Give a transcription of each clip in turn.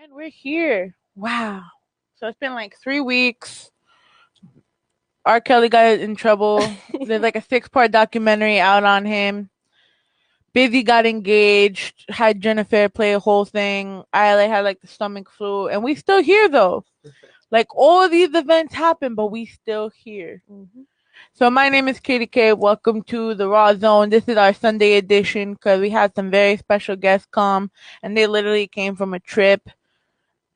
And we're here. Wow. So it's been like 3 weeks. R. Kelly got in trouble. There's like a 6-part documentary out on him. Busy got engaged. Had Jennifer play a whole thing. Isla had like the stomach flu. And we still here though. Like all of these events happen, but we still here. Mm-hmm. So my name is Katie K. Welcome to the Raw Zone. This is our Sunday edition because we had some very special guests come, and they literally came from a trip,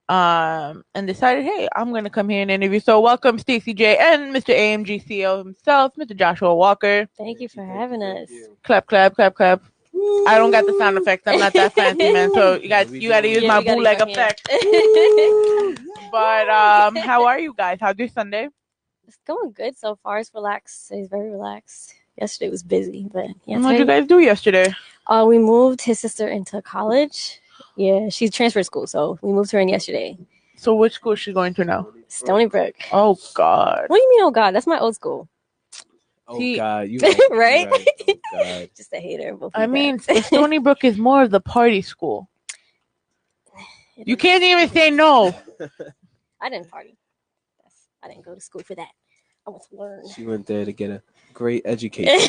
and decided, hey, I'm gonna come here and interview. So welcome Stacey Jayy and Mr. AMG CEO himself, Mr. Joshua Walker. Thank you for having us. Clap, clap, clap, clap. I don't got the sound effects. I'm not that fancy, man. So you gotta use my bootleg effect. But how are you guys? How's your Sunday? It's going good so far. It's relaxed. It's very relaxed. Yesterday was busy, but yeah. What did you guys do yesterday? We moved his sister into college. Yeah, she transferred school, so we moved her in yesterday. So which school is she going to now? Stony Brook. Oh God. What do you mean? Oh God, that's my old school. Oh God, you right? Oh, God. Just a hater. I mean, Stony Brook is more of the party school. You can't even say no. I didn't party. I didn't go to school for that. I want to learn. She went there to get a great education.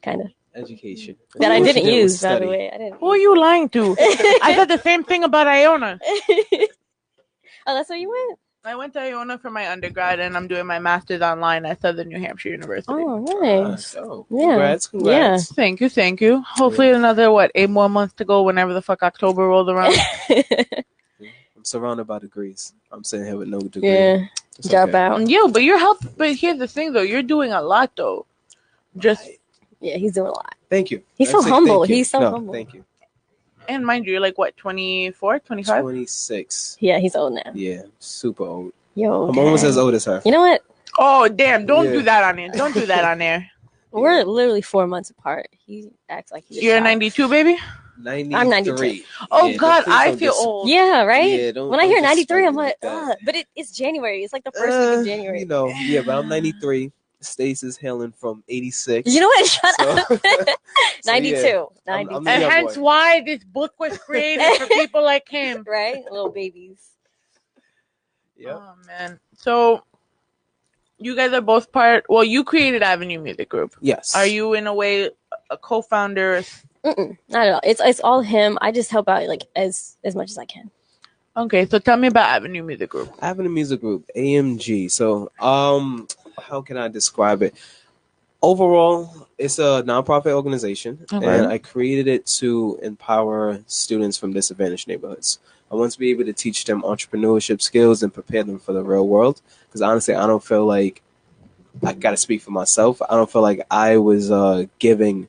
Kind of. Education. That I didn't use, by the way. Who are you lying to? I said the same thing about Iona. Oh, that's where you went? I went to Iona for my undergrad, and I'm doing my master's online at Southern New Hampshire University. Oh, nice. Congrats. Yeah. Thank you. Hopefully another, 8 more months to go whenever the fuck October rolls around. I'm surrounded by degrees. I'm sitting here with no degree. Yeah. Job out. Yo, but but here's the thing, though. You're doing a lot, though. Yeah, he's doing a lot. Thank you. He's so humble. He's so humble. Thank you. And mind you, you're like, what, 24, 25? 26. Yeah, he's old now. Yeah, super old. Yo, I'm almost as old as her. You know what? Oh, damn. Don't do that on there. Don't do that on there. We're literally 4 months apart. He acts like he's You're 92, baby? 93. I'm 92. Oh, yeah, God, I feel old. Yeah, right? Yeah, when I hear 93, I'm like, but it's January. It's like the first week of January. But I'm 93. Stacey's hailing from 86. You know what? Shut up. 92. Yeah, 92. I'm and hence why this book was created for people like him. Right? Little babies. Yeah. Oh, man. So, you guys are both you created Avenue Music Group. Yes. Are you, in a way, a co-founder? Not at all. It's all him. I just help out like as much as I can. Okay, so tell me about Avenue Music Group. Avenue Music Group, AMG. So, how can I describe it? Overall, it's a nonprofit organization, and I created it to empower students from disadvantaged neighborhoods. I want to be able to teach them entrepreneurship skills and prepare them for the real world. Because honestly, I don't feel like I got to speak for myself. I don't feel like I was given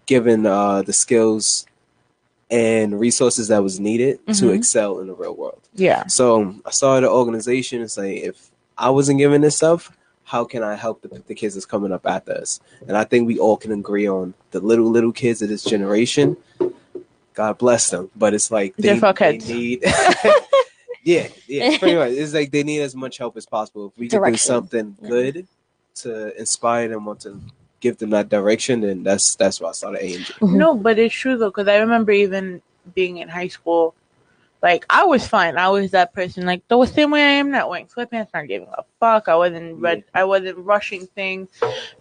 the skills and resources that was needed to excel in the real world. Yeah. So I started an organization and say, if I wasn't given this stuff, how can I help the kids that's coming up after us? And I think we all can agree on the little kids of this generation. God bless them, but it's like they need. yeah, pretty much. It's like they need as much help as possible. If we can do something good to inspire them or to give them that direction, then that's why I started AMG. No, but it's true though, because I remember even being in high school. Like, I was fine. I was that person, like, the same way I am now, wearing sweatpants, not giving a fuck. I wasn't rushing things.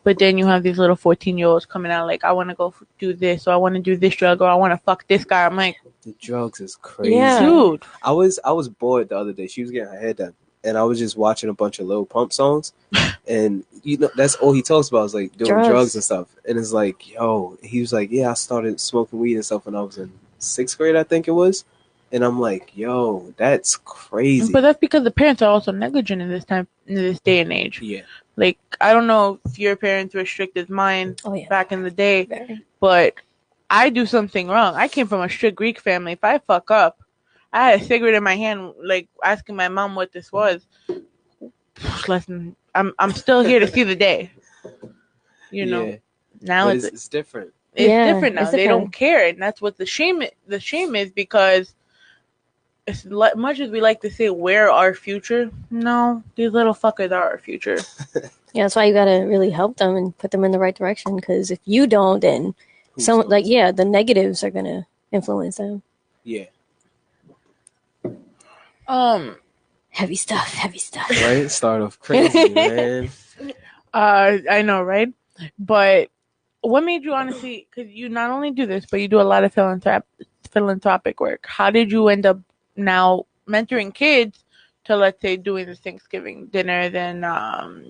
But then you have these little 14-year-olds coming out, like, I want to go do this, or I want to do this drug, or I want to fuck this guy. I'm like, the drugs is crazy. Yeah. Dude. I was bored the other day. She was getting her hair done, and I was just watching a bunch of Lil Pump songs, and that's all he talks about is like doing drugs and stuff. And it's like, he was like, yeah, I started smoking weed and stuff when I was in 6th grade, I think it was. And I'm like, that's crazy. But that's because the parents are also negligent in this day and age. Yeah. Like, I don't know if your parents were strict as mine back in the day, but I do something wrong. I came from a strict Greek family. If I fuck up, I had a cigarette in my hand, like asking my mom what this was. Listen, I'm still here to see the day. Now it's different. It's different now. They don't care, and that's what the shame is, because as much as we like to say we're our future, no, these little fuckers are our future. Yeah, that's why you gotta really help them and put them in the right direction. Because if you don't, then the negatives are gonna influence them. Yeah. Heavy stuff. Heavy stuff. Right? Start off crazy, man. I know, right? But what made you honestly? Because you not only do this, but you do a lot of philanthropic work. How did you end up now mentoring kids to, let's say, doing the Thanksgiving dinner, then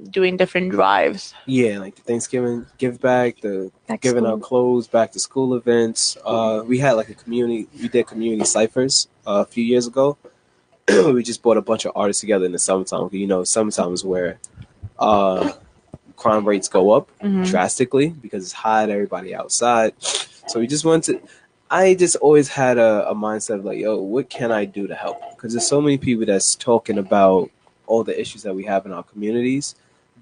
doing different drives? Yeah, like the Thanksgiving give back, the Back to giving school. out clothes, back to school events. We had like we did community ciphers a few years ago. We just brought a bunch of artists together in the summertime. You know, summertime is where crime rates go up drastically because it's hot, everybody outside. So we just wanted to. I just always had a mindset of like, yo, what can I do to help? Because there's so many people that's talking about all the issues that we have in our communities,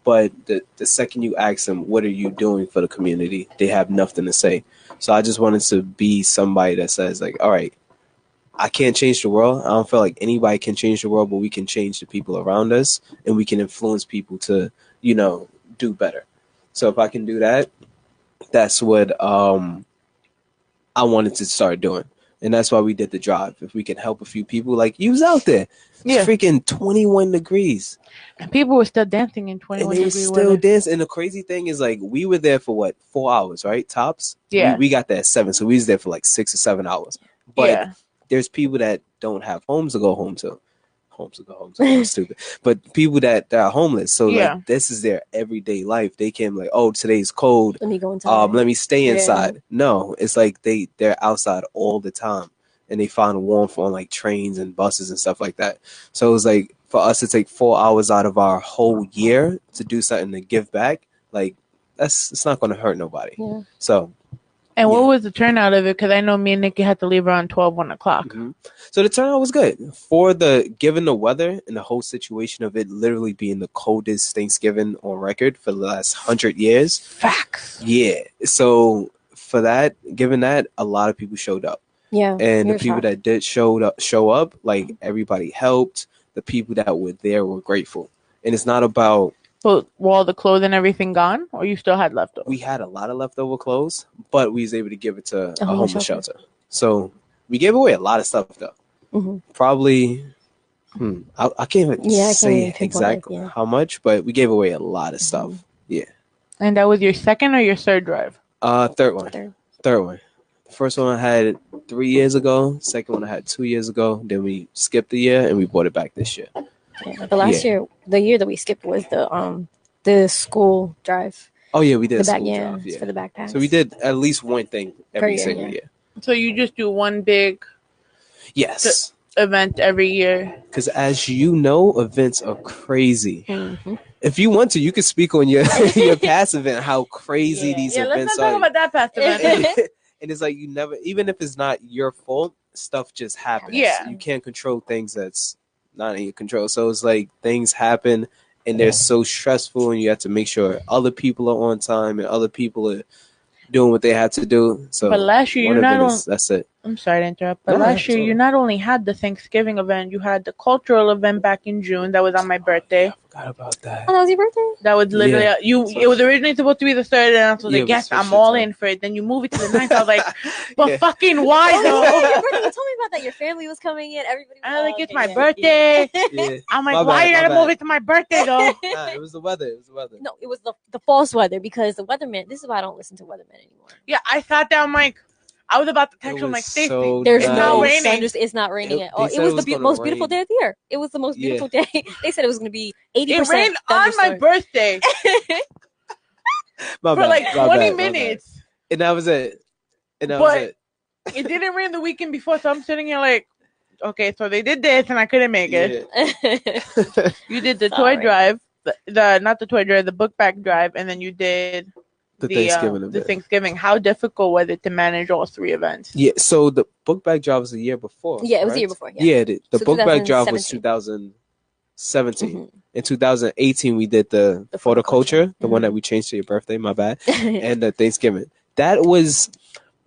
but the second you ask them, what are you doing for the community, they have nothing to say. So I just wanted to be somebody that says like, all right, I can't change the world. I don't feel like anybody can change the world, but we can change the people around us, and we can influence people to, do better. So if I can do that, that's what I wanted to start doing. And that's why we did the drive. If we can help a few people, like you was out there. It's freaking 21 degrees. And people were still dancing in And 21 they were degree still weather. dancing. And the crazy thing is, like, we were there for what, 4 hours, right? Tops? Yeah. We got there at 7, so we was there for like 6 or 7 hours. But there's people that don't have homes to go home to. I'm stupid. But people that are homeless, so like this is their everyday life. They came like, oh, today's cold. Let me go inside. Let me stay inside. No, it's like they're outside all the time, and they find warmth on like trains and buses and stuff like that. So it was like for us to take 4 hours out of our whole year to do something to give back, like it's not going to hurt nobody. Yeah. So. And what was the turnout of it? Because I know me and Nikki had to leave around 1 o'clock. Mm-hmm. So the turnout was good. Given the weather and the whole situation of it literally being the coldest Thanksgiving on record for the last 100 years. Facts. Yeah. So for that, given that, a lot of people showed up. Yeah. And the people that did show up, like everybody helped. The people that were there were grateful. And it's not about... But were all the clothes and everything gone, or you still had leftovers? We had a lot of leftover clothes, but we was able to give it to a homeless shelter. So we gave away a lot of stuff, though. Mm-hmm. Probably, I can't even say exactly how much, but we gave away a lot of stuff. Yeah. And that was your second or your third drive? Third one. Third one. The first one I had 3 years ago. Second one I had 2 years ago. Then we skipped a year and we brought it back this year. Yeah, the year that we skipped was the school drive. Oh yeah, we did the drive. Yeah, for the backpacks. So we did at least one thing every single year. So you just do one big event every year. Because as you know, events are crazy. Mm-hmm. If you want to, you can speak on your past event, how crazy these events are. Let's not talk about that past event. And it's like you never, even if it's not your fault, stuff just happens. Yeah. You can't control things that's not in your control. So it's like things happen and they're so stressful, and you have to make sure other people are on time and other people are doing what they have to do. So but last year that's it. I'm sorry to interrupt, but last year you not only had the Thanksgiving event, you had the cultural event back in June that was on my birthday. I forgot about that. Oh, that was your birthday? That was literally it was originally supposed to be the 3rd, and I was like, yes, I'm all in for it. Then you move it to the 9th. I was like, but fucking why though? Your birthday, you told me about that. Your family was coming in. Everybody was like, it's my birthday. Yeah. I'm like, why you gotta move it to my birthday though? Nah, it was the weather. No, it was the false weather, because the weatherman. This is why I don't listen to weathermen anymore. Yeah, I sat down, Mike. I was about to text him like, Stacey, so there's nice. no raining. It's not raining at all. It was the most beautiful day of the year. It was the most beautiful day. They said it was going to be 80%. It rained on my birthday for like 20 minutes. And that was it. It didn't rain the weekend before, so I'm sitting here like, okay, so they did this and I couldn't make it. Yeah. You did the toy drive, not the toy drive, the book bag drive, and then you did... The Thanksgiving. How difficult was it to manage all 3 events? Yeah, so the book bag drive was the year before. Yeah, it was the year before. Yeah, the book bag drive was 2017. Mm-hmm. In 2018, we did the photoculture, the one that we changed to your birthday, my bad, and the Thanksgiving. That was,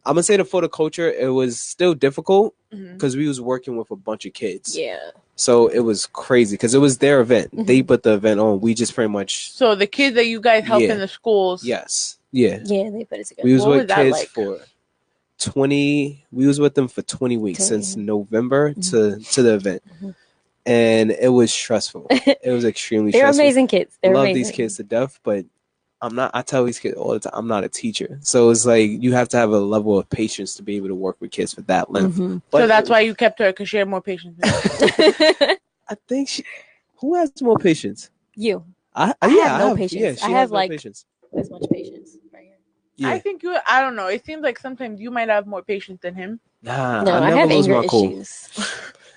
I'm going to say the photoculture, it was still difficult because we was working with a bunch of kids. Yeah. So it was crazy because it was their event. Mm-hmm. They put the event on. We just pretty much... So the kids that you guys help in the schools... Yes. Yeah. Yeah, they put it together. We was with kids for 20... We was with them for 20 weeks since November to the event. Mm-hmm. and it was stressful. It was extremely They're stressful. amazing kids. They're Love amazing. these kids to death, but I tell these kids all the time, I'm not a teacher. So it's like you have to have a level of patience to be able to work with kids for that length. Mhm. But So that's why you kept her, because she had more patience than you. I think who has more patience? You. I have no have patience. Yeah, I she have, has no like, patience. This much patience right here. Yeah. I think I don't know. It seems like sometimes you might have more patience than him. Nah, No, I I never have lose anger my cool. issues.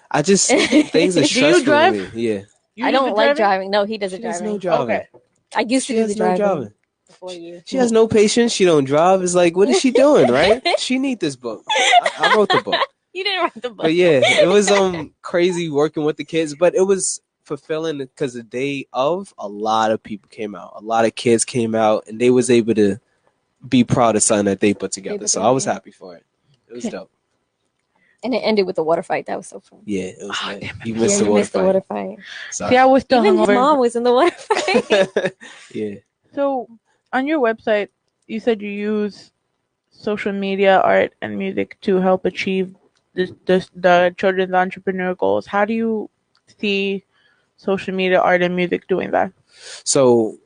I just things are Do you stressful drive? to me. Yeah. You I do the don't like driving? driving. No, he does She the does no driving. driving. Okay. I used to She do has the no driving driving. before you. She has no patience. She don't drive. It's like, what is she doing, right? She need this book. I wrote the book. You didn't write the book. But yeah, it was crazy working with the kids, but it was fulfilling because the day of, a lot of people came out. A lot of kids came out, and they was able to be proud of something that they put together. So I was happy for it. It was dope. And it ended with a water fight. That was so fun. Yeah, it was lit. You Yeah, missed the you water missed the fight. water fight. Sorry. See, I was still Even his hungover. mom was in the water fight. Yeah. So, on your website, you said you use social media, art, and music to help achieve the children's entrepreneur goals. How do you see social media, art, and music doing that? So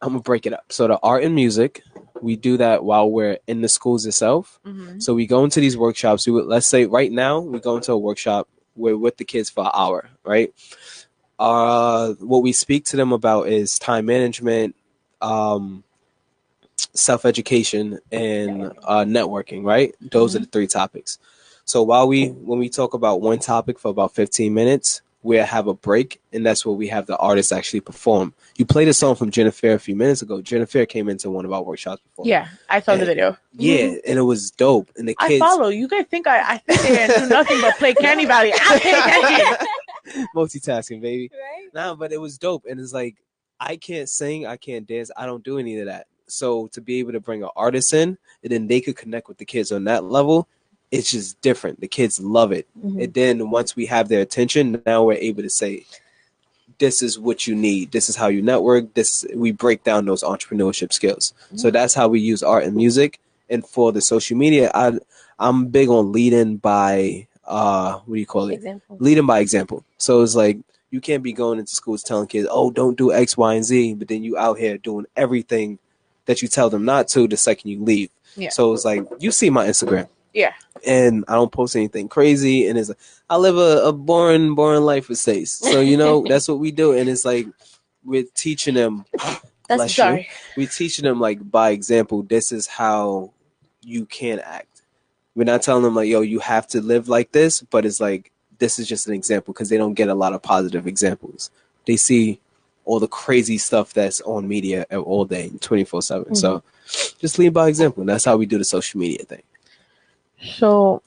I'm gonna break it up. So the art and music, we do that while we're in the schools itself. Mm-hmm. So we go into these workshops. Let's say right now we go into a workshop. We're with the kids for an hour, right? What we speak to them about is time management, self-education, and networking, right? Those are the three topics. So when we talk about one topic for about 15 minutes, we'll have a break, and that's where we have the artists actually perform. You played a song from Jennifer a few minutes ago. Jennifer came into one of our workshops before. Yeah, I saw the video. Yeah, and it was dope. And the I kids follow. You guys think I sit there and do nothing but play Candy Valley. I pay attention. multitasking, baby. Right? Nah, but it was dope. And it's like, I can't sing, I can't dance, I don't do any of that. So to be able to bring an artist in, and then they could connect with the kids on that level, it's just different. The kids love it. Mhm. And then once we have their attention, now we're able to say, this is what you need. This is how you network. We break down those entrepreneurship skills. So that's how we use art and music. And for the social media, I'm big on leading by what do you call it? Example. Leading by example. So it's like, you can't be going into schools telling kids, oh, don't do X, Y, and Z, but then you out here doing everything that you tell them not to the second you leave. Yeah. So it's like, you see my Instagram. Yeah. And I don't post anything crazy, and it's like, I live a boring life with Stace. So that's what we do, and it's like we're teaching them. That's sorry. We're teaching them like by example. This is how you can act. We're not telling them like, yo, you have to live like this, but it's like, this is just an example, because they don't get a lot of positive examples. They see all the crazy stuff that's on media all day, 24/7. So just lead by example. And that's how we do the social media thing. So,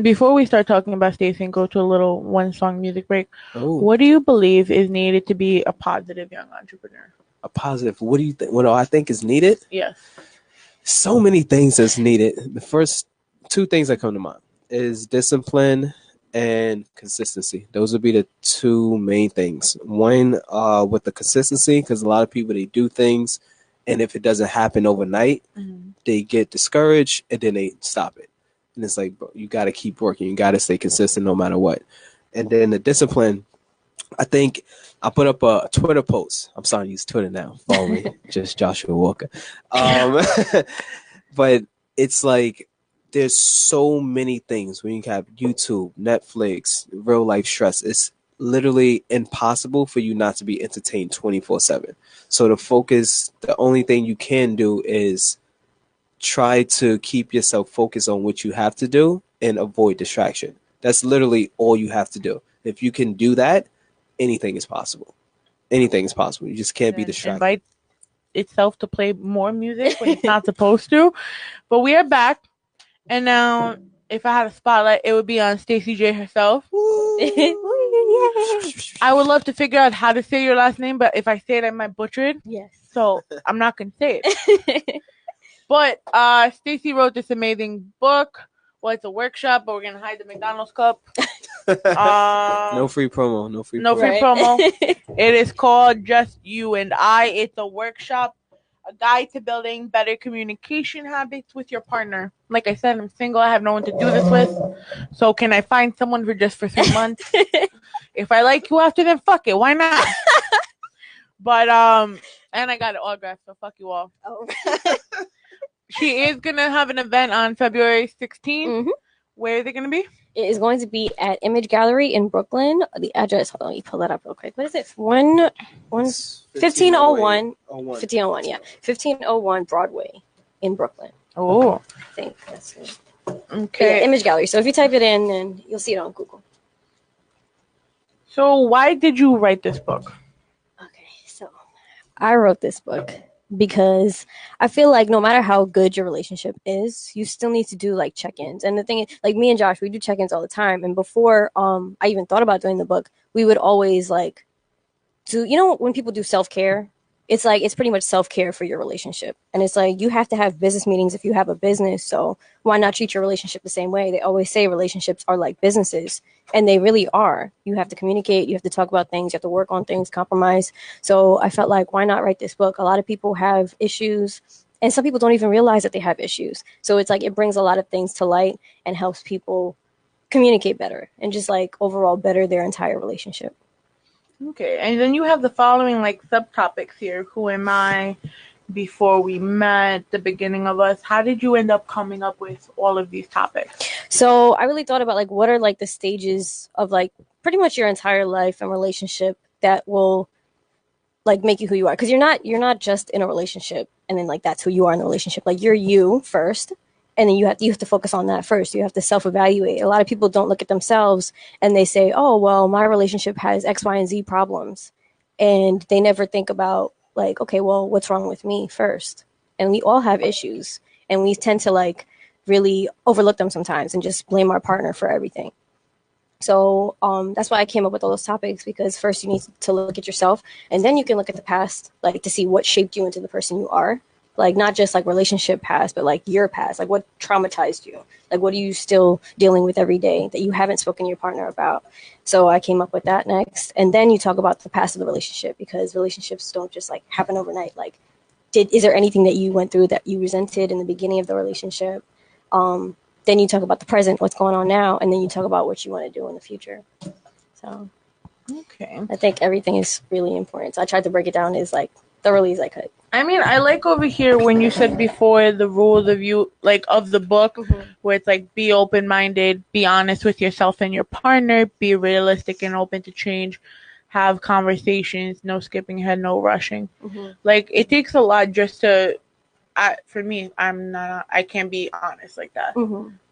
before we start talking about Stacey and go to a little one-song music break, Oh, what do you believe is needed to be a positive young entrepreneur? a positive. What do you think? What do I think is needed? Yes. So many things that's needed. The first two things that come to mind is discipline and consistency. Those would be the two main things. One, with the consistency, because a lot of people, they do things, and if it doesn't happen overnight, they get discouraged, and then they stop it. And it's like, bro, you got to keep working. You got to stay consistent no matter what. And then the discipline, I think I put up a Twitter post. I'm starting to use Twitter now. Follow me, just Joshua Walker. But it's like, there's so many things when you have YouTube, Netflix, real life stress. It's literally impossible for you not to be entertained 24/7. So the only thing you can do is try to keep yourself focused on what you have to do and avoid distraction. That's literally all you have to do. If you can do that, anything is possible. Anything is possible. You just can't be distracted. Invite itself to play more music when it's not supposed to. But we are back. And now, if I had a spotlight, it would be on Stacey Jayy herself. I would love to figure out how to say your last name, but if I say it, I might butcher it. Yes. So I'm not going to say it. But Stacey wrote this amazing book. Well, it's a workshop, but we're going to hide the McDonald's cup. No free promo. No free promo. It is called Just You and I. It's a workshop, a guide to building better communication habits with your partner. Like I said, I'm single. I have no one to do this with. So can I find someone for 3 months? If I like you after, then fuck it. Why not? But and I got it autographed, so fuck you all. Oh. She is gonna have an event on February 16th. Mm-hmm. Where is it gonna be? It is going to be at Image Gallery in Brooklyn. The address, hold on, let me pull that up real quick. What is it? 1501. 1501, yeah. 1501 Broadway in Brooklyn. Oh. I think that's it. Okay. Yeah, Image Gallery. So if you type it in, then you'll see it on Google. So why did you write this book? Okay, so I wrote this book because I feel like no matter how good your relationship is, you still need to do like check-ins. And the thing is, like me and Josh, we do check-ins all the time. And before I even thought about doing the book, we would always like do, you know, when people do self-care, it's like it's pretty much self-care for your relationship. And it's like you have to have business meetings if you have a business, so why not treat your relationship the same way? They always say relationships are like businesses, and they really are. You have to communicate, you have to talk about things, you have to work on things, compromise. So I felt like, why not write this book? A lot of people have issues, and some people don't even realize that they have issues. So it's like it brings a lot of things to light and helps people communicate better and just like overall better their entire relationship. Okay, and then you have the following like subtopics here. Who am I? Before we met, the beginning of us. How did you end up coming up with all of these topics? So I really thought about like what are like the stages of like pretty much your entire life and relationship that will like make you who you are, because you're not just in a relationship and then like that's who you are in the relationship. Like you're you first, and then you have to focus on that first. You have to self-evaluate. A lot of people don't look at themselves and they say, oh well, my relationship has X, Y, and Z problems, and they never think about like, okay, well, what's wrong with me first? And we all have issues, and we tend to like really overlook them sometimes and just blame our partner for everything. So that's why I came up with all those topics, because first you need to look at yourself, and then you can look at the past, like to see what shaped you into the person you are. Like not just like relationship past, but like your past, like what traumatized you, like what are you still dealing with every day that you haven't spoken to your partner about. So I came up with that next, and then you talk about the past of the relationship, because relationships don't just like happen overnight. Like, is there anything that you went through that you resented in the beginning of the relationship? Then you talk about the present, what's going on now, and then you talk about what you want to do in the future. So okay, I think everything is really important. So I tried to break it down as like thoroughly as I could. I mean, I like over here when you said before the rules of you, like of the book, where it's like be open-minded, be honest with yourself and your partner, be realistic and open to change, have conversations, no skipping ahead, no rushing. Like it takes a lot just to. For me, I can't be honest like that.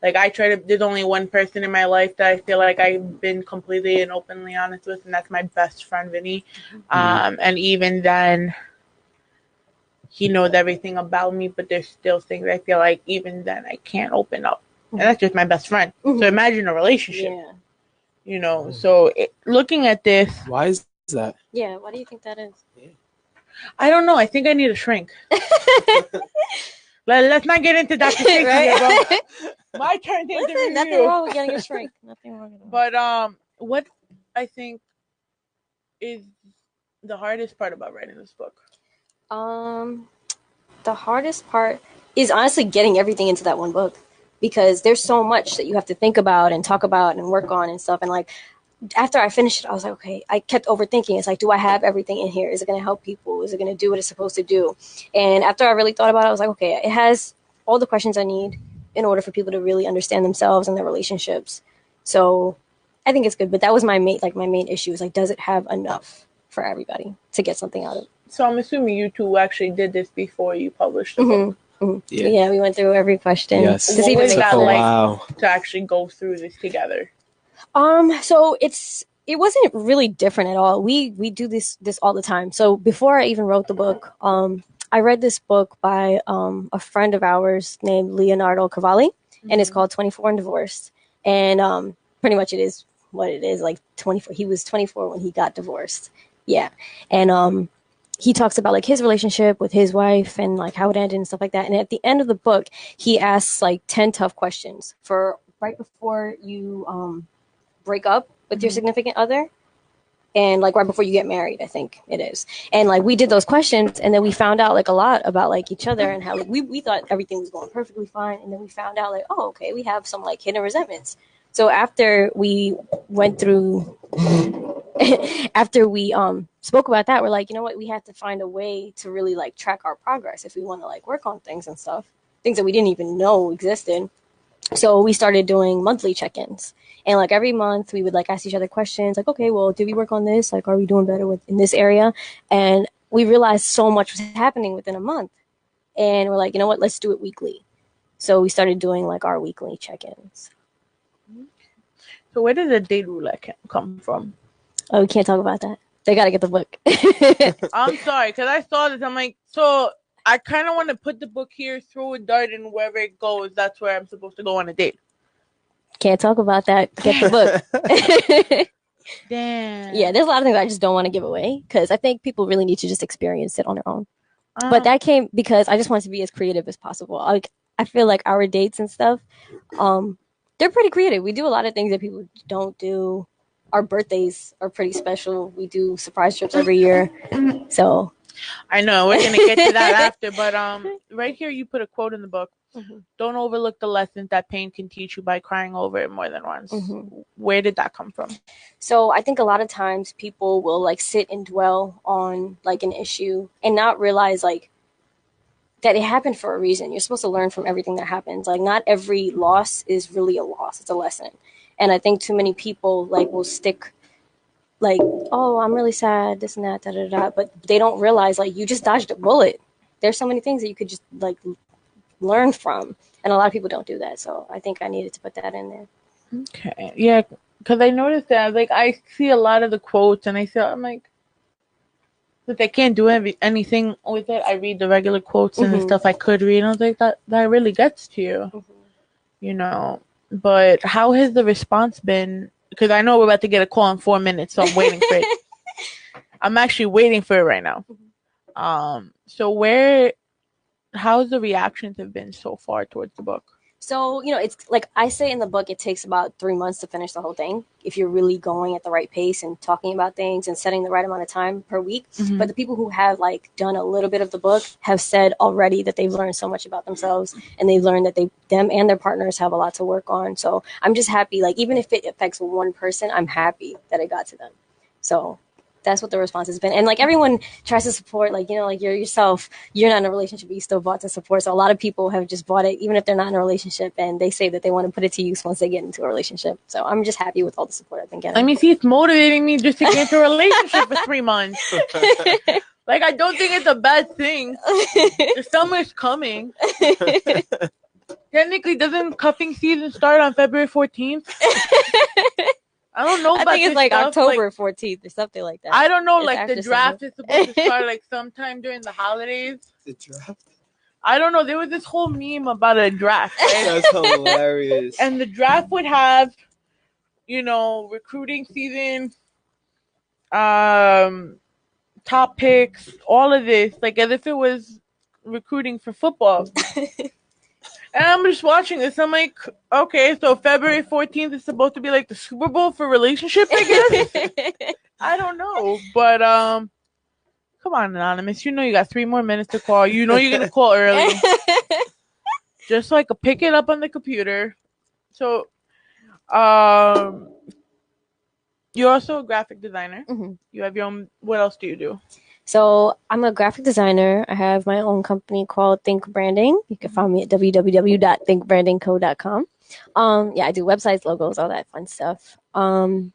Like I try to. There's only one person in my life that I feel like I've been completely and openly honest with, and that's my best friend Vinny. And even then, he knows everything about me, but there's still things I feel like even then I can't open up. And that's just my best friend. So imagine a relationship. Yeah. You know, so looking at this. Why is that? Yeah, why do you think that is? I don't know. I think I need a shrink. Let's not get into Dr. Stacey Right? here, bro. My turn to interview Nothing you. wrong with getting a shrink. Nothing wrong at all. But what I think is the hardest part about writing this book? The hardest part is honestly getting everything into that one book, because there's so much that you have to think about and talk about and work on and stuff. And like after I finished it, I was like, okay, I kept overthinking. It's like, do I have everything in here? Is it going to help people? Is it going to do what it's supposed to do? And after I really thought about it, I was like, okay, it has all the questions I need in order for people to really understand themselves and their relationships. So I think it's good. But that was my main issue is like, does it have enough for everybody to get something out of it? So I'm assuming you two actually did this before you published the book. Yeah, we went through every question. Yes. What was that like wow. to actually go through this together? So it wasn't really different at all. We do this all the time. So before I even wrote the book, I read this book by a friend of ours named Leonardo Cavalli, and it's called 24 and Divorced. And pretty much it is what it is, like 24. He was 24 when he got divorced. Yeah. And he talks about like his relationship with his wife and like how it ended and stuff like that. And at the end of the book, he asks like 10 tough questions for right before you break up with your significant other, and like right before you get married, I think it is. And like we did those questions, and then we found out like a lot about like each other and how like we thought everything was going perfectly fine, and then we found out like, oh, okay, we have some like hidden resentments. So after we went through after we spoke about that, we're like, you know what, we have to find a way to really like track our progress if we want to like work on things and stuff, things that we didn't even know existed. So we started doing monthly check-ins, and like every month we would like ask each other questions like, okay, well, did we work on this, like, are we doing better in this area? And we realized so much was happening within a month, and we're like, you know what, let's do it weekly. So we started doing like our weekly check-ins. So where did the date roulette come from? Oh, we can't talk about that. They got to get the book. I'm sorry, because I saw this. I'm like, so I kind of want to put the book here, throw a dart, and wherever it goes, that's where I'm supposed to go on a date. Can't talk about that. Get the book. Damn. Yeah, there's a lot of things I just don't want to give away because I think people really need to just experience it on their own. But that came because I just wanted to be as creative as possible. Like, I feel like our dates and stuff, they're pretty creative. We do a lot of things that people don't do. Our birthdays are pretty special. We do surprise trips every year. So I know we're gonna get to that after, but right here you put a quote in the book. Mm-hmm. Don't overlook the lessons that pain can teach you by crying over it more than once. Mm-hmm. Where did that come from? So I think a lot of times people will like sit and dwell on like an issue and not realize like that it happened for a reason. You're supposed to learn from everything that happens. Like, not every loss is really a loss. It's a lesson. And I think too many people like will stick like, oh, I'm really sad, this and that, da da da. But they don't realize like you just dodged a bullet. There's so many things that you could just like learn from, and a lot of people don't do that. So I think I needed to put that in there. Okay, yeah, because I noticed that like I see a lot of the quotes, and I'm like, if I can't do anything with it, I read the regular quotes and the stuff I could read. And I was like, that really gets to you, you know. But how has the response been? Because I know we're about to get a call in 4 minutes, so I'm waiting for it. I'm actually waiting for it right now. So how's the reactions have been so far towards the book? So, you know, it's like I say in the book, it takes about 3 months to finish the whole thing if you're really going at the right pace and talking about things and setting the right amount of time per week. But the people who have like done a little bit of the book have said already that they've learned so much about themselves, and they've learned that them and their partners have a lot to work on. So I'm just happy, like, even if it affects one person, I'm happy that it got to them. So that's what the response has been. And like everyone tries to support, like, you know, like you're yourself, you're not in a relationship, but you still bought to support. So a lot of people have just bought it, even if they're not in a relationship, and they say that they want to put it to use once they get into a relationship. So I'm just happy with all the support I've been getting. I mean, see, it's motivating me just to get into a relationship for 3 months. Like, I don't think it's a bad thing. The summer's coming. Technically, doesn't cuffing season start on February 14th? I don't know. I think it's like October 14th or something like that. I don't know. Like, the draft is supposed to start like sometime during the holidays. The draft? I don't know. There was this whole meme about a draft. Right? That's hilarious. And the draft would have, you know, recruiting season, top picks, all of this, like as if it was recruiting for football. And I'm just watching this. I'm like, okay, so February 14th is supposed to be like the Super Bowl for relationships, I guess. I don't know, but come on, Anonymous. You know you got 3 more minutes to call. You know you're gonna call early, just so I could pick it up on the computer. So, you're also a graphic designer. You have your own. What else do you do? So I'm a graphic designer. I have my own company called Think Branding. You can find me at www.thinkbrandingco.com. Yeah, I do websites, logos, all that fun stuff. And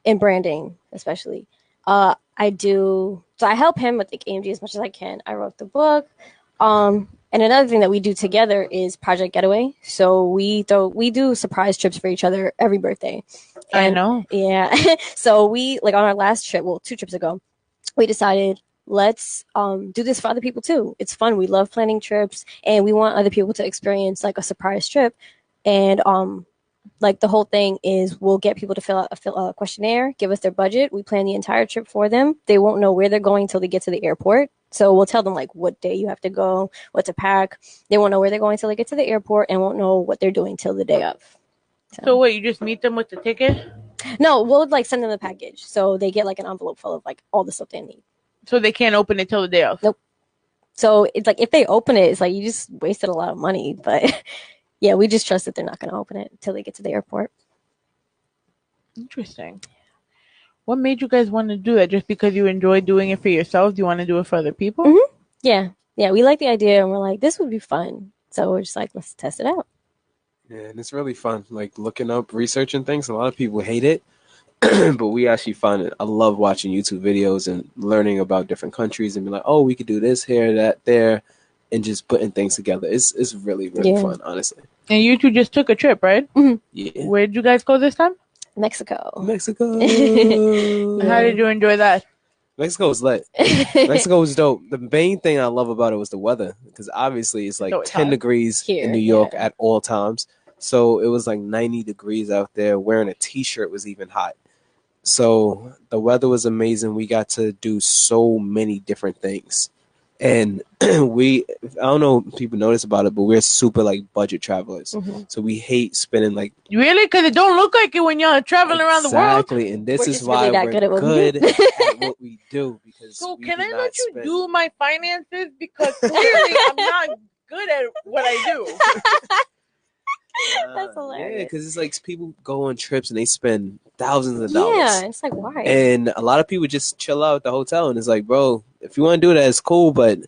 branding, especially. So I help him with the AMG as much as I can. I wrote the book. And another thing that we do together is Project Getaway. So we do surprise trips for each other every birthday. And, I know. Yeah. So we, like, on our last trip, 2 trips ago, we decided, let's do this for other people too. It's fun. We love planning trips, and we want other people to experience like a surprise trip. And like the whole thing is we'll get people to fill out a questionnaire, give us their budget. We plan the entire trip for them. They won't know where they're going until they get to the airport. So we'll tell them like what day you have to go, what to pack. They won't know where they're going until they get to the airport, and won't know what they're doing till the day of. So wait, you just meet them with the ticket? No, we'll like send them the package. So they get like an envelope full of like all the stuff they need. So they can't open it till the day of? Nope. So it's like if they open it, it's like you just wasted a lot of money. But yeah, we just trust that they're not going to open it until they get to the airport. Interesting. What made you guys want to do that? Just because you enjoy doing it for yourself? Do you want to do it for other people? Mm-hmm. Yeah. Yeah, we like the idea, and we're like, this would be fun. So we're just like, let's test it out. Yeah, and it's really fun. Like looking up, researching things. A lot of people hate it, but we actually find it. I love watching YouTube videos and learning about different countries and be like, oh, we could do this here, that, there, and just putting things together. It's really, really fun, honestly. And you two just took a trip, right? Mm-hmm. Yeah. Where did you guys go this time? Mexico. How did you enjoy that? Mexico was lit. Mexico was dope. The main thing I love about it was the weather, because obviously it's like 10 degrees here, in New York at all times. So it was like 90 degrees out there. Wearing a t-shirt was even hot. So the weather was amazing. We got to do so many different things. And I don't know if people notice about it, but we're super like budget travelers. Mm-hmm. So we hate spending like... Really? Because it don't look like it when you're traveling around the world. Exactly. And this is why we're good at what we do. Because so can I let you do my finances? Because clearly I'm not good at what I do. That's hilarious. Yeah, because it's like people go on trips and they spend thousands of dollars. Yeah, it's like, why? And a lot of people just chill out at the hotel, and it's like, bro, if you want to do that, it's cool, but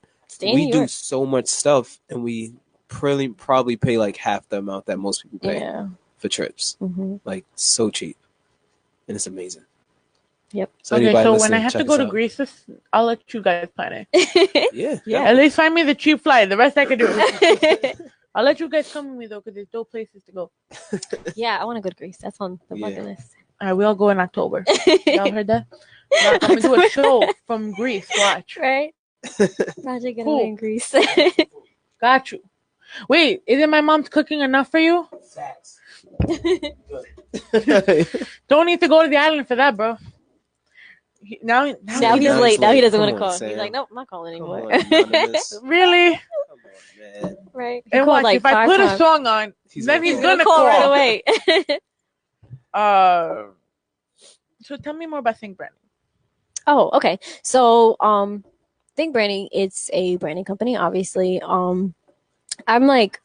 we do so much stuff, and we probably pay like half the amount that most people pay for trips. Mm-hmm. Like, so cheap. And it's amazing. Yep. So, okay, so when I have to go to Greece, I'll let you guys plan it. Yeah. At least find me the cheap flight. The rest I can do. I'll let you guys come with me, though, because there's dope places to go. Yeah, I want to go to Greece. That's on the bucket list. All right, we all go in October. Y'all heard that? I'm going to do a show from Greece. Watch. Right? Project Getaway in Greece. Got you. Wait, isn't my mom's cooking enough for you? Facts. Don't need to go to the island for that, bro. Now he's late. Now he doesn't want to call. He's like, nope, I'm not calling anymore. Really? Man. Right. And watch, like if I put a song on, then he's gonna call right away. So tell me more about Think Branding. Oh, okay. So, Think Branding, it's a branding company, obviously. I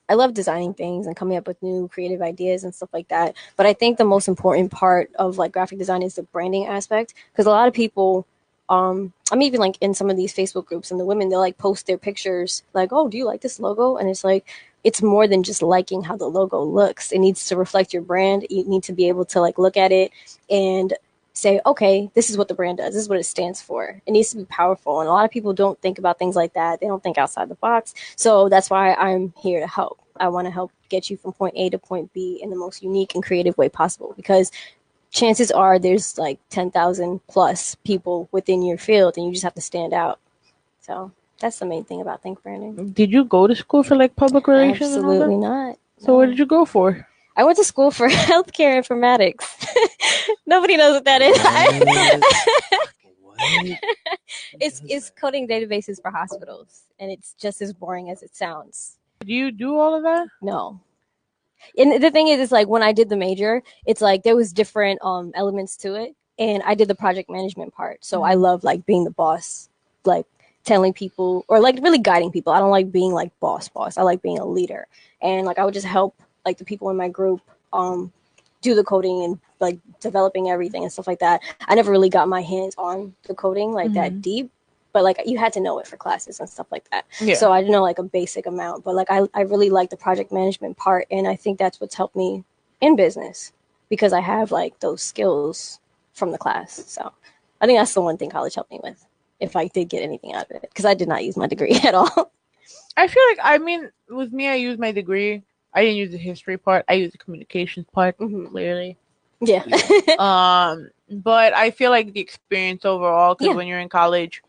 love designing things and coming up with new creative ideas and stuff like that. But I think the most important part of like graphic design is the branding aspect, because a lot of people, I'm even like in some of these Facebook groups, and the women, they'll like post their pictures like, oh, do you like this logo? And it's like, it's more than just liking how the logo looks. It needs to reflect your brand. You need to be able to like look at it and say, okay, this is what the brand does. This is what it stands for. It needs to be powerful. And a lot of people don't think about things like that. They don't think outside the box. So that's why I'm here to help. I want to help get you from point A to point B in the most unique and creative way possible, because chances are there's like 10,000 plus people within your field, and you just have to stand out. So that's the main thing about Think Branding. Did you go to school for like public relations? Absolutely not. So what did you go for? I went to school for healthcare informatics. Nobody knows what that is. What? It's coding databases for hospitals, and it's just as boring as it sounds. Do you do all of that? No. And the thing is, it's like when I did the major, it's like there was different elements to it, and I did the project management part. So I love like being the boss, like telling people or like really guiding people. I don't like being like boss. I like being a leader, and like I would just help like the people in my group do the coding and like developing everything and stuff like that. I never really got my hands on the coding like that deep, but like you had to know it for classes and stuff like that. Yeah. So I know like a basic amount, but like I really like the project management part, and I think that's what's helped me in business, because I have like those skills from the class. So I think that's the one thing college helped me with, if I did get anything out of it, because I did not use my degree at all. I feel like, I mean, with me, I used my degree. I didn't use the history part. I used the communications part, clearly. Yeah. But I feel like the experience overall, because when you're in college,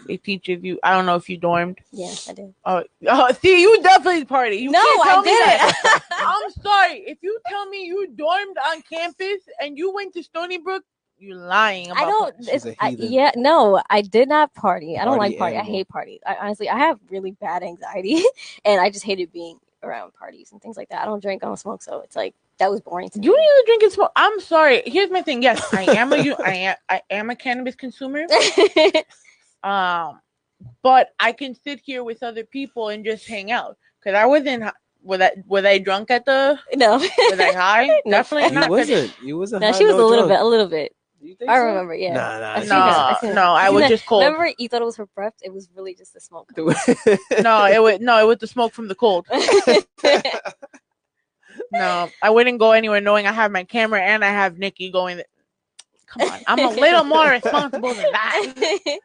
it teaches you. I don't know if you dormed. Yeah, I did. Oh, see, you definitely party. You no, can't tell I didn't. I'm sorry. If you tell me you dormed on campus and you went to Stony Brook, you're lying. I don't. No, I did not party. I don't like party. I hate party. Honestly, I have really bad anxiety, and I just hated being around parties and things like that. I don't drink, I don't smoke, so it's like that was boring to me. You need to drink and smoke. I'm sorry. Here's my thing. Yes, I am a cannabis consumer. But I can sit here with other people and just hang out. Because I wasn't. Was I drunk at the? No. Was I high? No. Definitely not. You wasn't. No, she was a little bit. You think I so? remember, yeah. Nah, I've she seen that. wasn't. I've seen No, that. I I've seen was that. just cold. Remember, you thought it was her breath? It was really just the smoke. No, it was the smoke from the cold. No, I wouldn't go anywhere knowing I have my camera and I have Nikki going. Come on, I'm a little more responsible than that.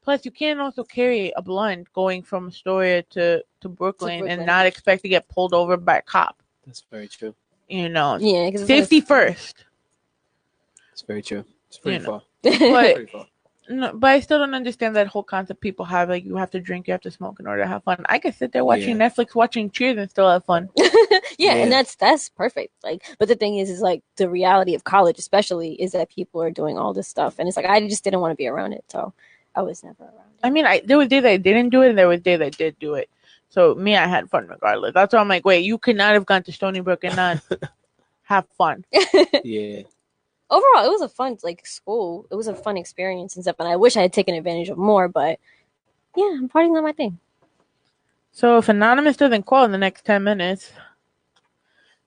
Plus, you can't also carry a blunt going from Astoria to Brooklyn and not expect to get pulled over by a cop. That's very true. You know, Yeah, because safety first. It's very true. It's pretty far. But no, but I still don't understand that whole concept people have. Like, you have to drink, you have to smoke in order to have fun. I could sit there watching Netflix, watching Cheers, and still have fun. Yeah, and that's perfect. Like, but the thing is like the reality of college, especially, is that people are doing all this stuff, and it's like I just didn't want to be around it, so I was never around it. I mean, there was days I didn't do it, and there was days I did do it. So me, I had fun regardless. That's why I'm like, wait, you could not have gone to Stony Brook and not have fun. Yeah. Overall, it was a fun school. It was a fun experience and stuff, and I wish I had taken advantage of more. But yeah, party's not my thing. So if Anonymous doesn't call in the next 10 minutes,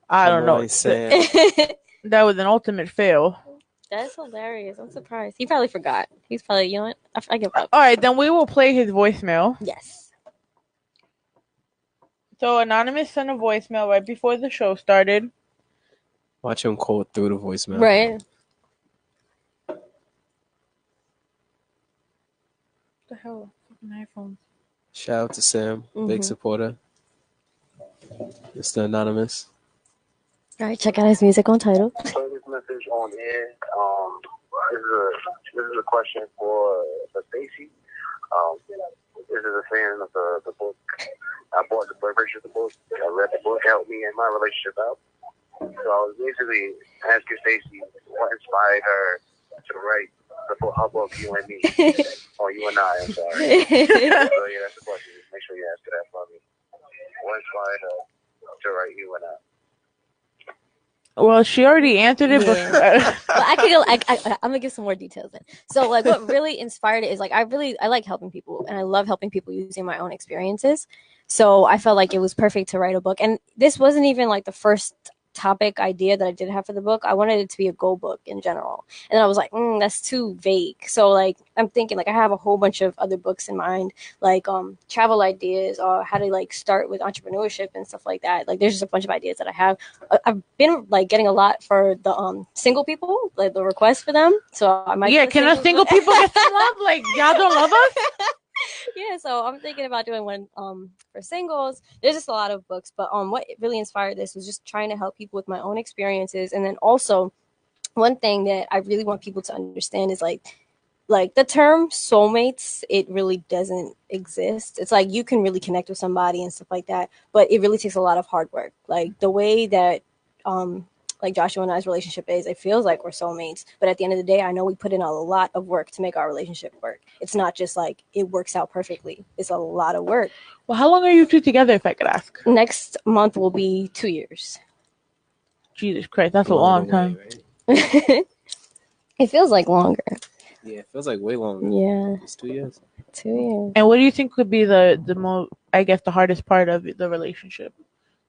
I don't know. That was an ultimate fail. That's hilarious. I'm surprised. He probably forgot. He's probably, you know what? I give up. All right, then we will play his voicemail. Yes. So Anonymous sent a voicemail right before the show started. Watch him call through the voicemail. Right. What the hell? Fucking iPhones. Shout out to Sam, big supporter. Mr. Anonymous. All right, check out his music on Tidal. This message on air. This is a question for Stacey. This is a fan of the book. I bought the version of the book. I read the book, helped me in my relationship out. So I was basically asking Stacey what inspired her to write her book, You and Me, or You and I, I'm sorry. So yeah, that's the question. Make sure you answer that for me. What inspired her to write You and I? Well, she already answered it, but I'm gonna give some more details then. So, like, what really inspired it is like I like helping people, and I love helping people using my own experiences. So I felt like it was perfect to write a book, and this wasn't even like the first topic idea that I did have for the book. I wanted it to be a goal book in general, and then I was like, that's too vague. So like I'm thinking like I have a whole bunch of other books in mind, like travel ideas or how to like start with entrepreneurship and stuff like that. Like there's just a bunch of ideas that I have. I've been like getting a lot for the single people, like the requests for them. So I might can us single people get some love? Like y'all don't love us? Yeah, so I'm thinking about doing one for singles. There's just a lot of books, but what really inspired this was just trying to help people with my own experiences, and then also one thing that I really want people to understand is like the term soulmates, it really doesn't exist. It's like you can really connect with somebody and stuff like that, but it really takes a lot of hard work. Like the way that like Joshua and I's relationship is, it feels like we're soulmates, but at the end of the day, I know we put in a lot of work to make our relationship work. It's not just like it works out perfectly. It's a lot of work. Well, how long are you two together, if I could ask? Next month will be 2 years. Jesus Christ, that's a long time. Right? It feels like longer. Yeah, it feels like way longer. Yeah. It's 2 years. 2 years. And what do you think would be the most, I guess, the hardest part of the relationship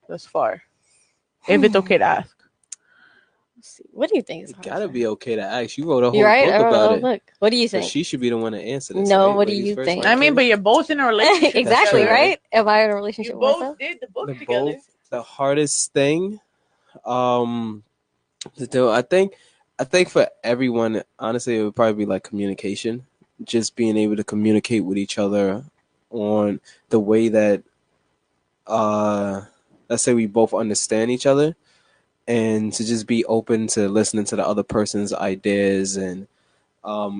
thus far? If it's okay to ask. What do you think? It gotta be okay to ask. You wrote a whole right? book about it. Look. What do you think? So she should be the one to answer this. No, right? what do you think? I mean, but you're both in a relationship. Exactly, right? Am I in a relationship you with both myself? did the book together. The hardest thing to do, I think for everyone, honestly, it would probably be like communication. Just being able to communicate with each other on the way that let's say we both understand each other, and to just be open to listening to the other person's ideas and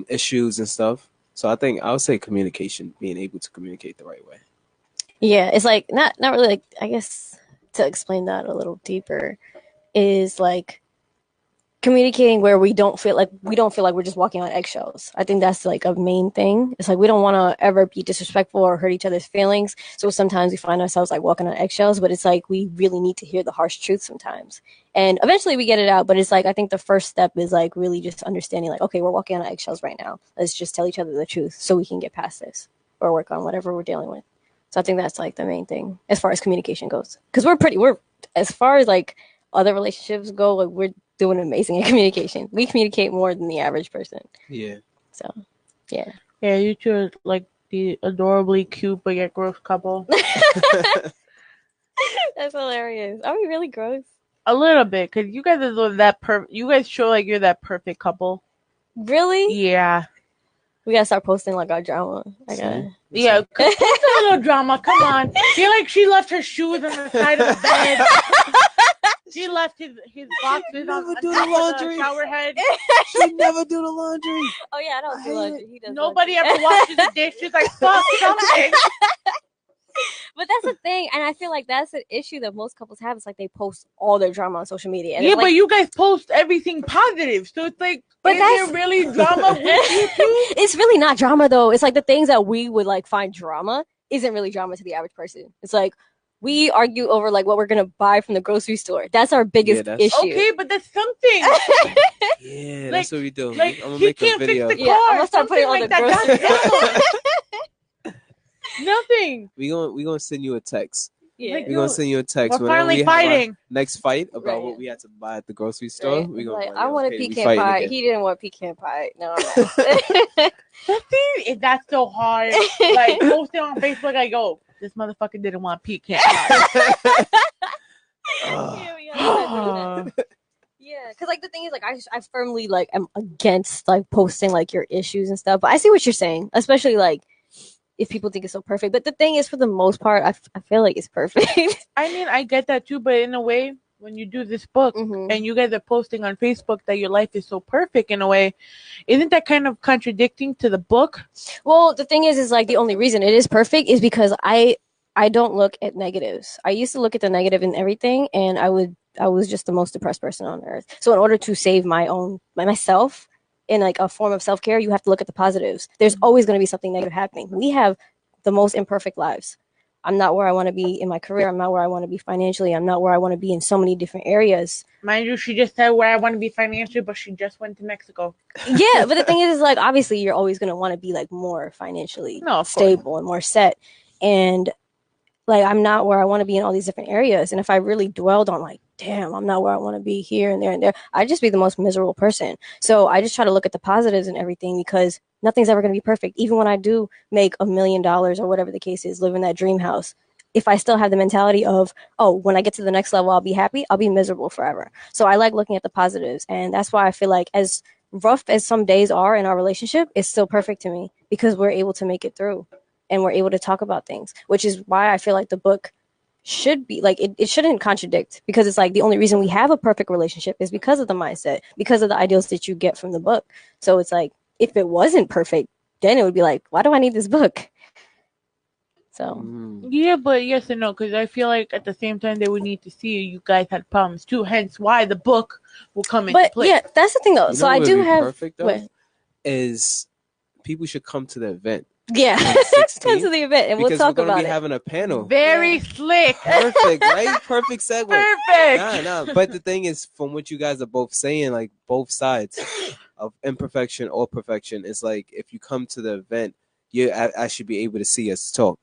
issues and stuff. So I would say communication, being able to communicate the right way. Yeah, it's like not really like, I guess to explain that a little deeper is like communicating where we don't feel like we're just walking on eggshells. I think that's like a main thing. It's like we don't want to ever be disrespectful or hurt each other's feelings. So sometimes we find ourselves like walking on eggshells, but it's like we really need to hear the harsh truth sometimes. And eventually we get it out, but it's like I think the first step is like really just understanding like, okay, we're walking on eggshells right now. Let's just tell each other the truth so we can get past this or work on whatever we're dealing with. So I think that's like the main thing as far as communication goes. Because we're as far as like other relationships go, like we're doing amazing in communication. We communicate more than the average person. Yeah. So, yeah. Yeah, you two are like the adorably cute but yet gross couple. That's hilarious. Are we really gross? A little bit, because you guys are that you guys show like you're that perfect couple. Really? Yeah. We gotta start posting like our drama. I gotta. Yeah, post a little drama. Come on. Feel like she left her shoes on the side of the bed. She left his boxes on do top the laundry. of the shower head. She never do the laundry. Oh yeah, I don't do laundry. He does. Nobody laundry. ever washes the dishes. Like fuck something. But that's the thing, and I feel like that's an issue that most couples have. It's like they post all their drama on social media. And Yeah, like, but you guys post everything positive, so it's like, but is there really drama with you two? It's really not drama though. It's like the things that we would like find drama isn't really drama to the average person. It's like we argue over like what we're gonna buy from the grocery store. That's our biggest issue. Okay, but that's something. Yeah, Like- that's what we do. Like I'm gonna he make a can't fix video. the car. Yeah, I'm gonna start putting something all like the that. groceries. That's nothing. We gonna send you a text. Yeah. Like, We're gonna send you a text. We're whenever finally we have our fighting. next fight about Right. what we had to buy at the grocery store. Right. We gonna Like, like, I wanted okay, we pecan fighting pie. again. He didn't want pecan pie. No, That's so hard. Like posting on Facebook, I go, this motherfucker didn't want pecan pie. Yeah, we gotta do that. Yeah, because like the thing is, like I firmly like am against like posting like your issues and stuff. But I see what you're saying, especially like if people think it's so perfect. But the thing is, for the most part, I feel like it's perfect. I mean, I get that too, but in a way, when you do this book Mhm. and you guys are posting on Facebook that your life is so perfect in a way, isn't that kind of contradicting to the book? Well, the thing is like the only reason it is perfect is because I don't look at negatives. I used to look at the negative in everything, and I was just the most depressed person on earth. So in order to save myself in like a form of self-care, you have to look at the positives. There's always going to be something negative happening. We have the most imperfect lives. I'm not where I want to be in my career. I'm not where I want to be financially. I'm not where I want to be in so many different areas. Mind you, she just said where I want to be financially, but she just went to Mexico. Yeah, but the thing is like obviously you're always going to want to be like more financially stable and more set. And like I'm not where I want to be in all these different areas. And if I really dwelled on like, damn, I'm not where I want to be here and there, I'd just be the most miserable person. So I just try to look at the positives and everything because nothing's ever going to be perfect. Even when I do make $1 million or whatever the case is, live in that dream house, if I still have the mentality of, oh, when I get to the next level, I'll be happy, I'll be miserable forever. So I like looking at the positives. And that's why I feel like as rough as some days are in our relationship, it's still perfect to me because we're able to make it through. And we're able to talk about things, which is why I feel like the book should be like it shouldn't contradict because it's like the only reason we have a perfect relationship is because of the mindset, because of the ideals that you get from the book. So it's like if it wasn't perfect, then it would be like, why do I need this book? So yeah, but yes and no, because I feel like at the same time they would need to see you guys had problems too. Hence why the book will come into play. Yeah, that's the thing though. You so know I what do would be have perfect though, is people should come to the event. Yeah, come to the event and we'll talk about it. We're gonna be having a panel. Very slick. Perfect, right? Perfect segue. Perfect. Nah. But the thing is, from what you guys are both saying, like both sides of imperfection or perfection, it's like if you come to the event, I should be able to see us talk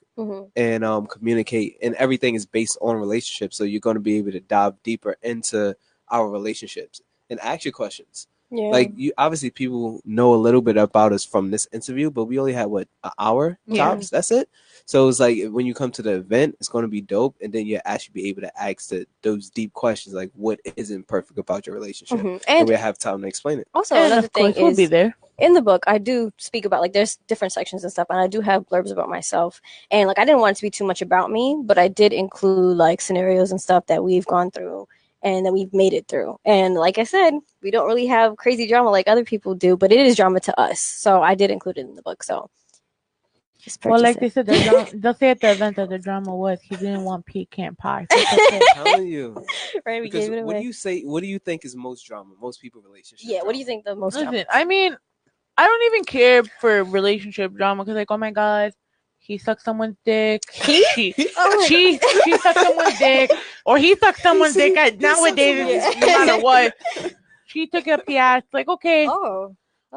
and communicate, and everything is based on relationships. So you're going to be able to dive deeper into our relationships and ask your questions. Yeah. Like you, obviously, people know a little bit about us from this interview, but we only had an hour tops. That's it. So it's like when you come to the event, it's going to be dope, and then you actually be able to ask those deep questions, like what isn't perfect about your relationship, and we'll have time to explain it. Also, another thing we'll be there. In the book, I do speak about like there's different sections and stuff, and I do have blurbs about myself. And like I didn't want it to be too much about me, but I did include like scenarios and stuff that we've gone through and that we've made it through. And like I said, we don't really have crazy drama like other people do, but it is drama to us. So I did include it in the book. So well, like they said, they'll say at the event that the drama was he didn't want pecan pie. I'm telling you, right? We gave it away. What do you say? What do you think is most drama? Most people relationships. Yeah. What do you think the most? Listen, drama? I mean, I don't even care for relationship drama because, like, oh my god, he sucked someone's dick. She sucked someone's dick, or he sucked someone's dick. Nowadays, no matter what, she took it up the ass. Like, okay,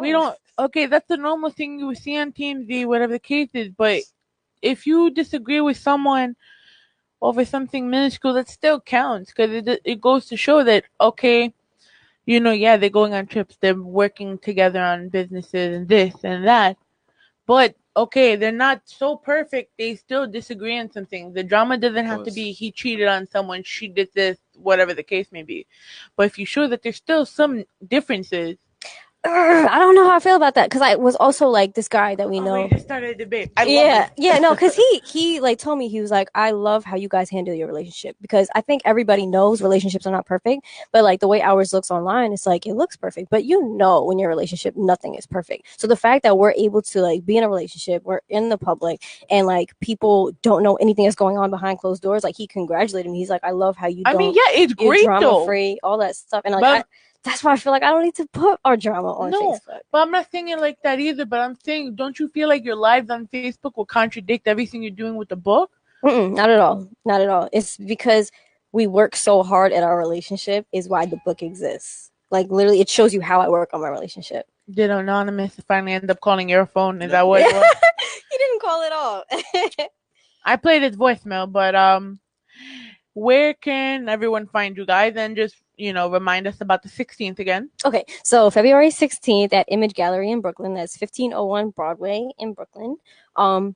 we don't. Okay, that's the normal thing you see on TMZ, whatever the case is. But if you disagree with someone, over something minuscule that still counts, because it goes to show that, okay, you know, yeah, they're going on trips, they're working together on businesses and this and that, but okay, they're not so perfect. They still disagree on something. The drama doesn't have to be he cheated on someone, she did this, whatever the case may be. But if you show that there's still some differences. I don't know how I feel about that, because I was also like this guy that we know. We just started a debate. I yeah, love it. no, because he like told me, he was like, I love how you guys handle your relationship, because I think everybody knows relationships are not perfect, but like the way ours looks online, it's like it looks perfect, but you know, when your relationship, nothing is perfect. So the fact that we're able to like be in a relationship, we're in the public, and like people don't know anything that's going on behind closed doors, like he congratulated me. He's like, I love how you. I mean, yeah, it's great drama free, all that stuff, and like that's why I feel like I don't need to put our drama on Facebook. But I'm not saying it like that either. But I'm saying, don't you feel like your lives on Facebook will contradict everything you're doing with the book? Not at all. Not at all. It's because we work so hard at our relationship is why the book exists. Like, literally, it shows you how I work on my relationship. Did Anonymous finally end up calling your phone? Is that what it was? He didn't call it all. I played his voicemail, but where can everyone find you guys? And just, you know, remind us about the 16th again. Okay, so February 16th at Image Gallery in Brooklyn. That's 1501 Broadway in Brooklyn. 1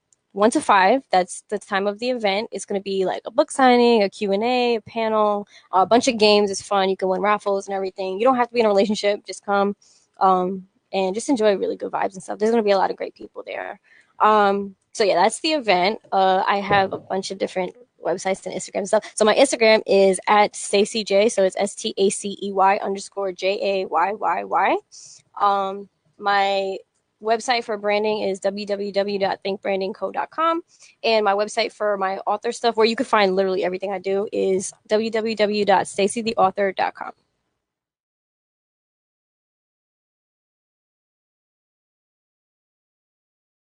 to 5, that's the time of the event. It's going to be like a book signing, a Q&A, a panel, a bunch of games. It's fun. You can win raffles and everything. You don't have to be in a relationship. Just come and just enjoy really good vibes and stuff. There's going to be a lot of great people there. So yeah, that's the event. I have a bunch of different websites and Instagram and stuff. So my Instagram is at Stacey Jayy. So it's STACEY_JAYYY. My website for branding is www.thinkbrandingco.com, and my website for my author stuff, where you can find literally everything I do, is www.staceytheauthor.com.